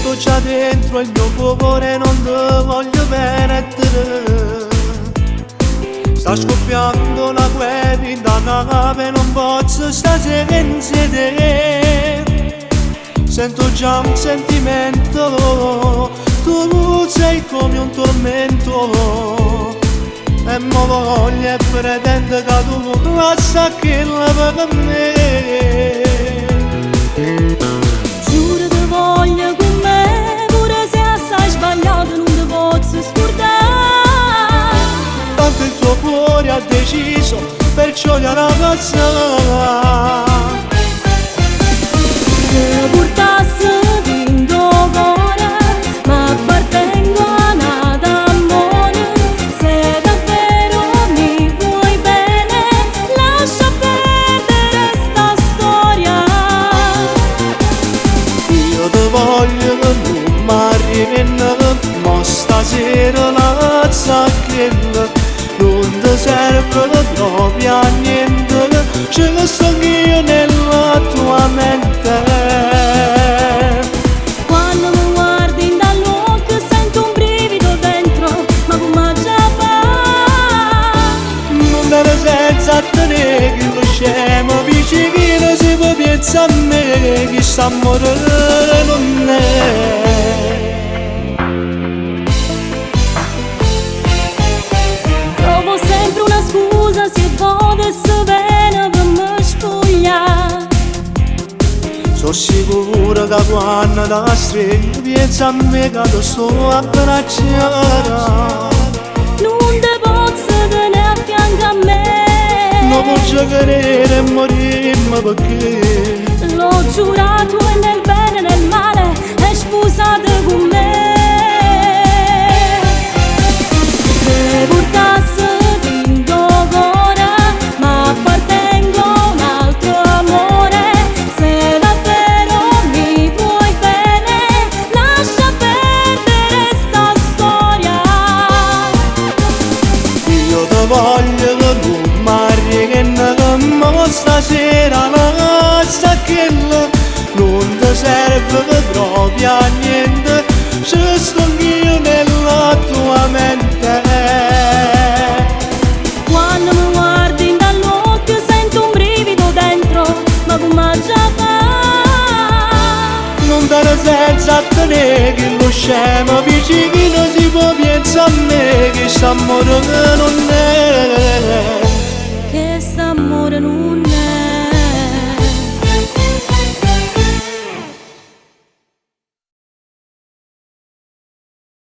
Sento già dentro il mio cuore, non te voglio perdere. Sta scoppiando la guerra in da nave, non posso stare senza te. Sento già un sentimento, tu sei come un tormento. E mo voglio e pretendo che tu lascia che la per me. Giuro te voglio con me, pure se assai sbagliato non ti posso scordare. Tanto il tuo cuore ha deciso, perciò gli ha passato. Se portassi dentro cuore, ma appartengo a nada amore. Se davvero mi vuoi bene, lascia perdere sta storia. Io ti voglio che non mi arrivi, ma stasera la zacchella non ti serve proprio a niente. Ce ne sto io nella tua mente. Quando mi guardi dall'occhio sento un brivido dentro, ma come già fa? Non me ne senza tenere che lo scemo vicino si può pensare a me che sta morendo non è. Trovo sempre una scusa se potessi bene per me spogliare. Sono sicuro che quando da stregna pensa a me che lo sto a abbracciare. Non te posso tenere a fianco a me. Non voglio querere e morirmi perché L'ho giurato e nel bene e nel male è sposata con me. Se portassi dentro cuore, ma appartengo a un altro amore. Se davvero mi vuoi bene, lascia perdere sta storia. io ti voglio che non mi arrivi, ma stasera la zacchella non ti serve proprio a niente. Ci sto io nella tua mente. Quando mi guardi dall'occhio sento un brivido dentro, ma come già fa? Non te ne senza tenere che lo scemo vicino si può pensare a me che sta morendo non è.